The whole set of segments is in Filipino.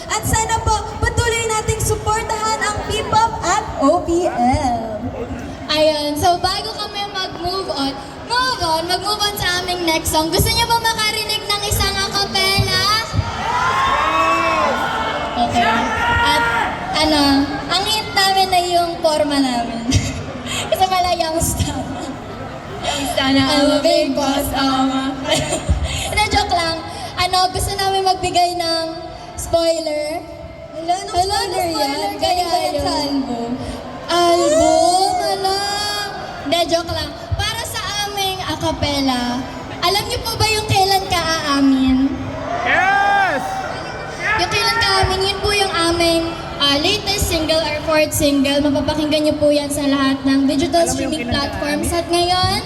At sana po patuloy nating suportahan ang P-pop at OPM. Ayun, so bago kami mag-move on sa aming next song. Gusto niyo ba makarinig ng isang acapella? Okay. At ang hint namin ay yung forma namin. Kasi pala youngster. Sana I'm a big boss, Hindi, joke lang. Gusto namin magbigay ng spoiler. Spoiler yan. Galing ba yan Kaya sa yun. album? Album? Hindi, joke lang. Para sa aming acapella, alam niyo po ba yung kailan ka aamin? Yes! Yung kailan ka aamin, yun po yung aming latest single or fourth single. Mapapakinggan niyo po yan sa lahat ng digital Alam mo yung streaming kailan ka platforms. At ngayon,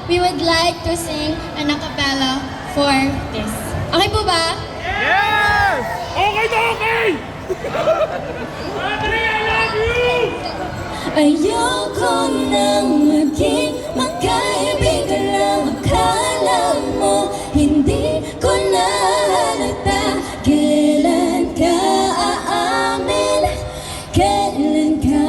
we would like to sing an acapella for this. Okay po ba? Yes! Okay na okay! Andre, I love you! Ayoko nang maging magkaibigan lang. Akala mo hindi ko na halata. Kailan ka aamin? Kailan ka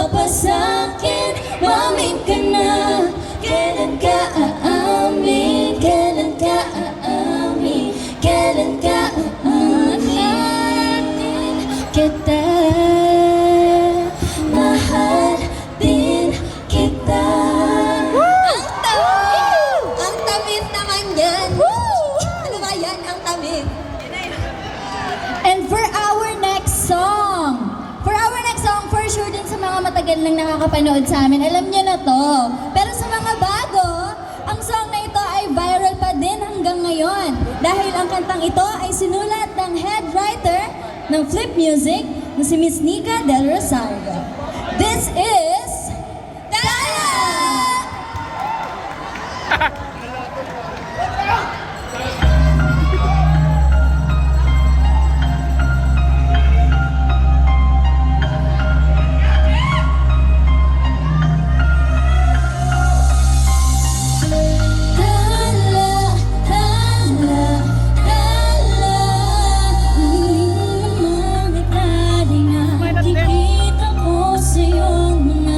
mapapasakin? Mamin ka na. Kailan ka aamin? Kailan ka aamin? Kailan ka aamin? Kita mahal din kita. Ang tamis naman yan. Ano ba yan? Ang tamis. And for our next song, for sure din sa mga matagal nang nakakapanood sa amin, alam niyo na to. Pero sa mga bago, ang song na ito ay viral pa din hanggang ngayon. Dahil ang kantang ito ay sinulat ng head writer ng Flip Music na si Miss Nika Del Rosario. This is Dala! Nakikita ko sa iyong mga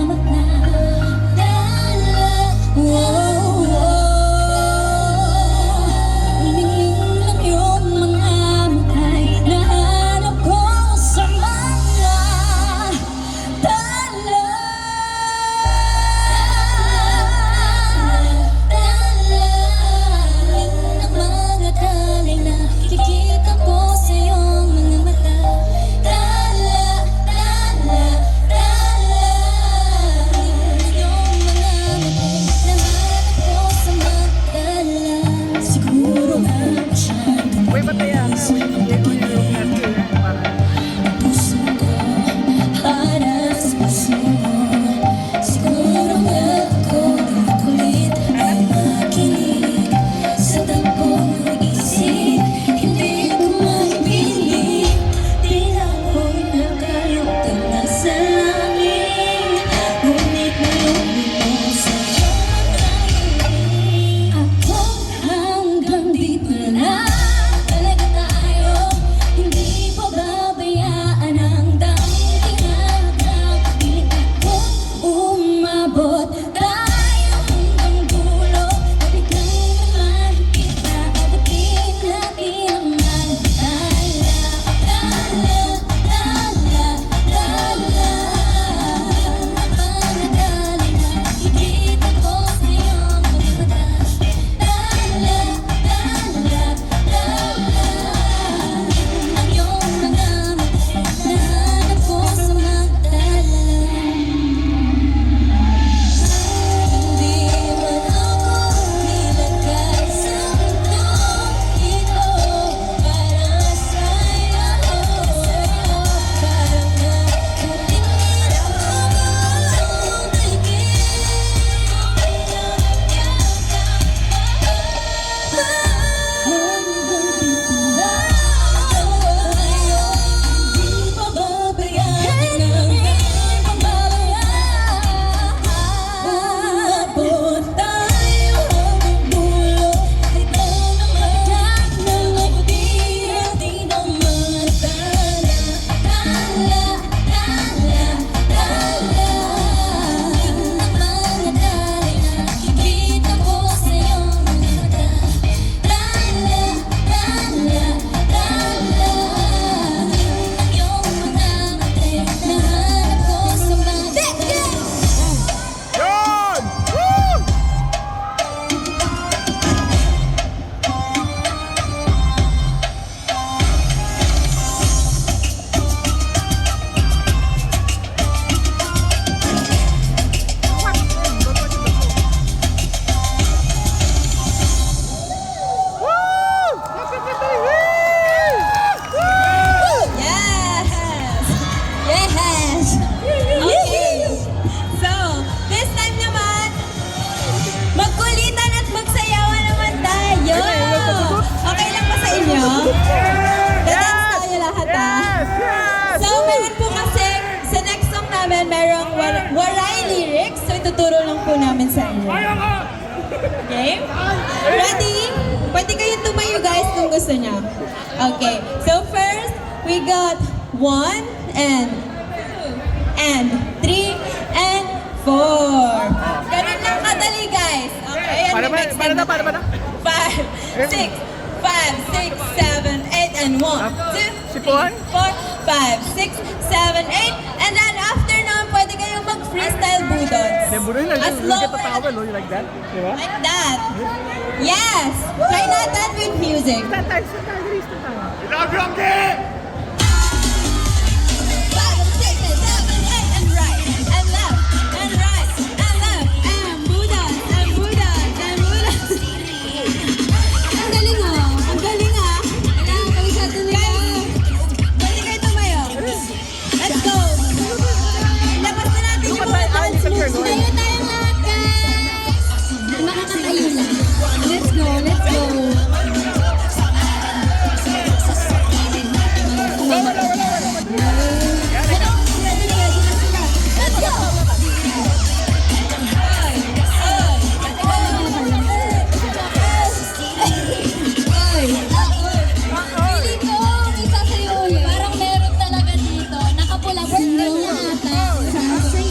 namin merong waray lyrics. So ituturo lang po namin sa inyo. Kaya ka! Okay? Ready? Pwede kayong tumayo guys kung gusto niya. Okay. So first, we got 1 and 2 and 3 and 4. Ganun lang kadali guys. Okay, and Para na. 5, 6, 5, 6, 7, 8, and 1, 2, 3, Sipuan? 4, 5, 6, 7, 8, and then after naman, pwede kayong mag-freestyle budots. Then, Budoy, As you low get the as towel, no? You like that? Di ba? like that. Yes! Try natin with music. Love you, Angge! 5, 6, 7, 8, and right, and left, and right, and left, and budots, and budots, and budots. Ang galing ah! Ang galing ah! Kailangan kabisado nila. Pwede kayo tumayo. Let's go! Labas na natin yung mga dance moves. Tayo tayong lahat, guys! Makakatayo lang. Let's go, let's go. Let's go! Feeling ko, may sasayo ulit. Parang meron talaga dito. Nakapula, birthday niya ata.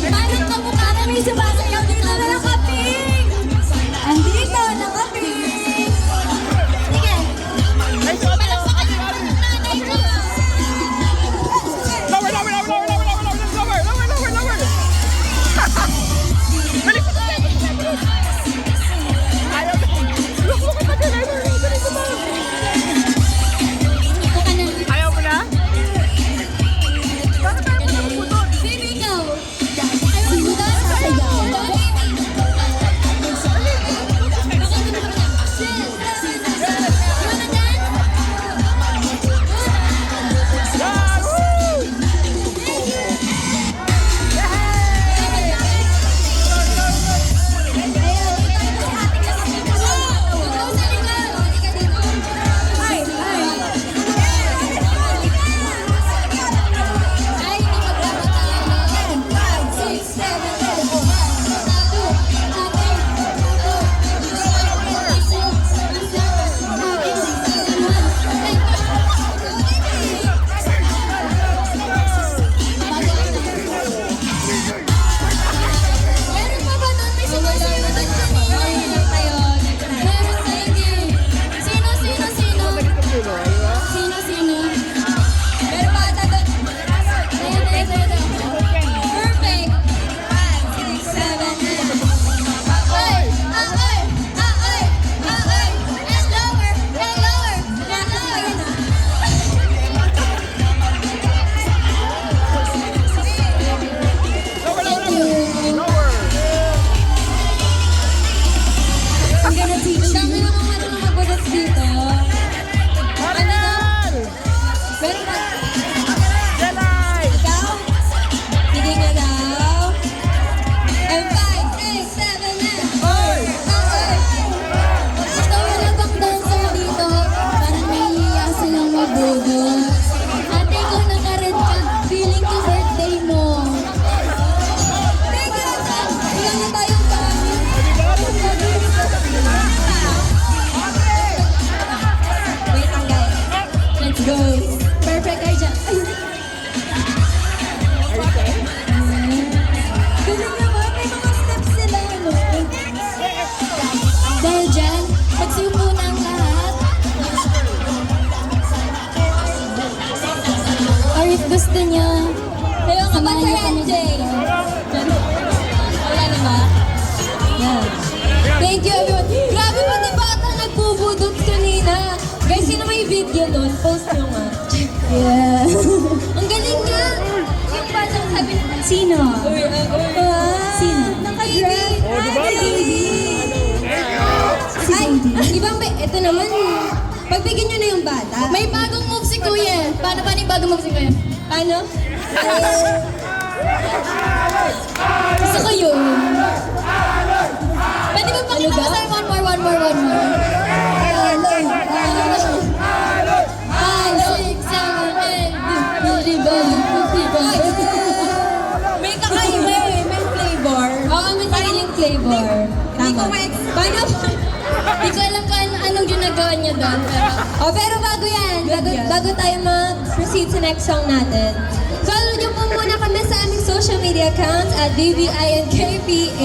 Parang kamukha na may sumasayaw dito na nakapink. Andito, nakapink! Sige. Palakpakan niyo ang nanay ko. Lower! Balik! Ayaw na! Look at the driver! Ganito ba? Ito ka na. Ayaw mo na? Bakit ayaw mo na magpudot? Baby, ikaw. I want to dance. Sasayaw. Yeah! Woo! Meron pa ba doon? May sumasayaw doon kanina. Meron, sige. Sino? Meron pa ata doon. Ito. Perfect! 5, 6, 7, 8. And lower. Lower! I'm gonna teach Ang dami you. namang marunong magbudots dito. Marian! Meron pa. Jelay! Ikaw? Sige nga daw. And 5, 6, 7, 8. Oy! Ito wala bang dancer dito? Parang nahihiya silang magbudot. Ate, ikaw naka-red ka. Feeling ko birthday mo. Teka lang. Ilan na tayong dami? Wait lang guys. Let's go. Perfect kayo dyan. Ayun. Galing naman. May mga steps sila. Ano? Dahil dyan, magsiupo na ang lahat. Or if gusto niyo, Kayo nga ba, samahan Sir niyo kami NJ? dito. Wala na ba? Yan. Thank you everyone. Grabe pati bata nagbubudot kanina. Guys, sino may video nun? Post nyo nga. Yeah. Ang galing nga. Yung bata sabi na, Sino? Sino? Naka-grab. Oh, diba? Ay, ibang ito naman. Pagbigyan nyo na yung bata. May bagong move si Kuya. Paano yung bagong move si Kuya? Ano? Gusto ko yun. Pwede ba pakita ko sa'yo one more? 5, 6, 7, 8. May Di ko alam kung anong ginagawa niya doon. Pero, Oh, pero bago yan, bago tayo mag-proceed sa next song natin, follow niyo po muna kami sa aming social media accounts at BBINKPH.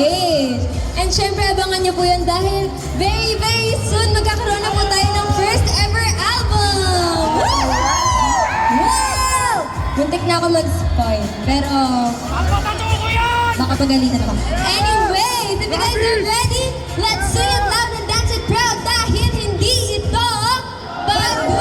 And syempre, abangan niyo po yun dahil very, very soon magkakaroon na po tayo ng first ever album! Wow! Muntik na ako mag-spoil, pero baka pagalitan ako. Anyways, if you guys are ready, let's sing it loud and dance it proud dahil hindi ito bago!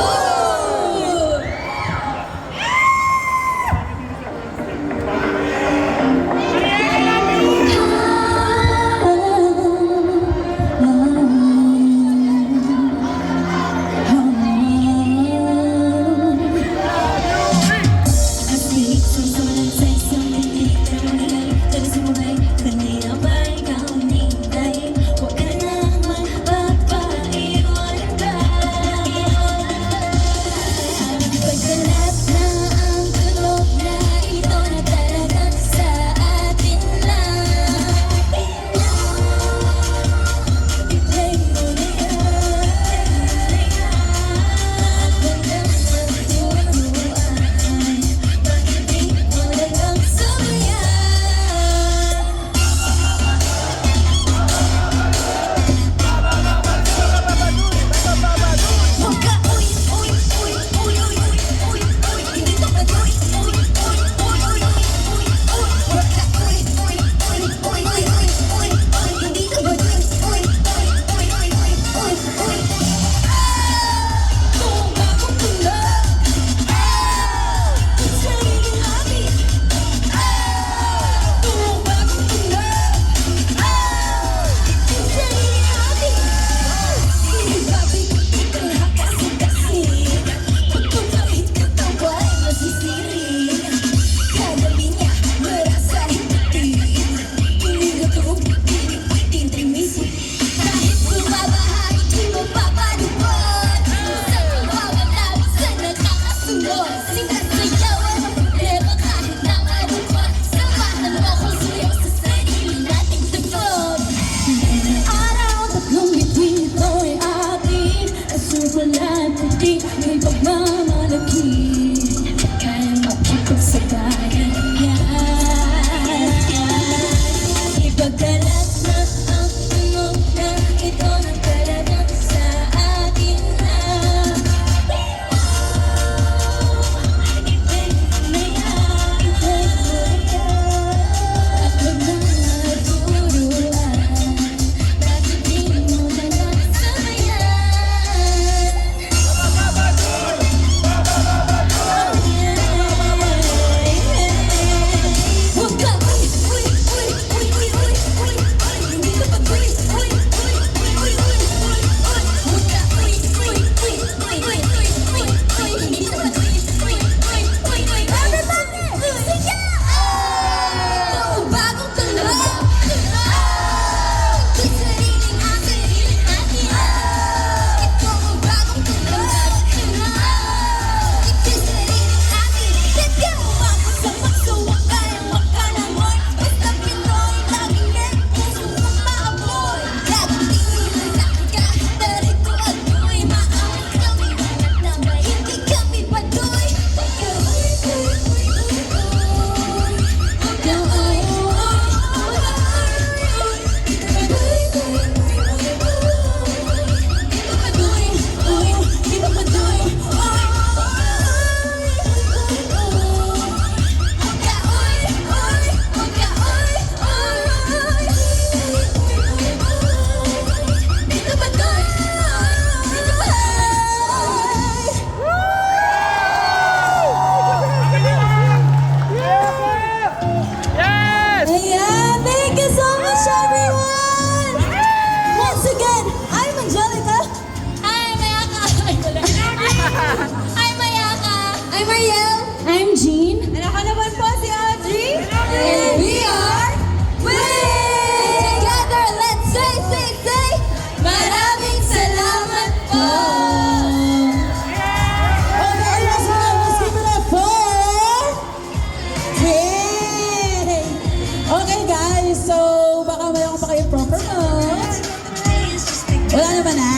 Wala naman na.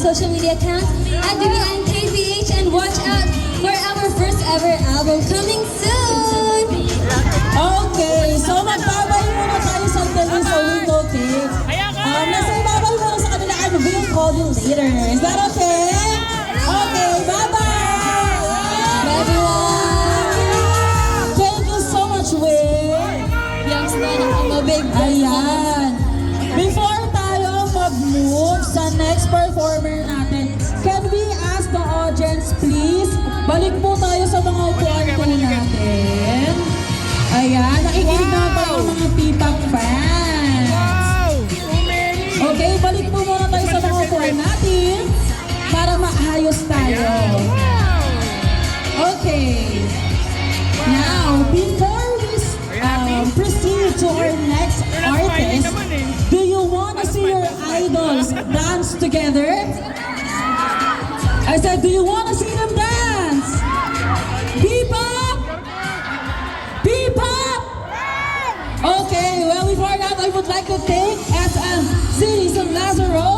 social media accounts at BBN KPH and watch out for our first ever album coming soon. Okay, so magbabay muna tayo sandali sa window, okay? Nasa ibabay muna sa kanila and we'll call you later. Is that okay? Okay, bye-bye! Everyone, Thank you so much, Will. yes, I'm a big Ayan. Before tayo mag-move sa next performer natin, can we ask the audience, please, balik po tayo sa mga upuan po natin. Ayan, nakikinig na ba ang mga P-pop fans? Okay, balik po muna tayo sa mga upuan natin para maayos tayo. Okay. Now, before we proceed to our next artist, do you want to see your idols dance together? I said, do you want to see them dance? Bebop! Bebop! Okay, well, before that, I would like to thank SM City San Lazaro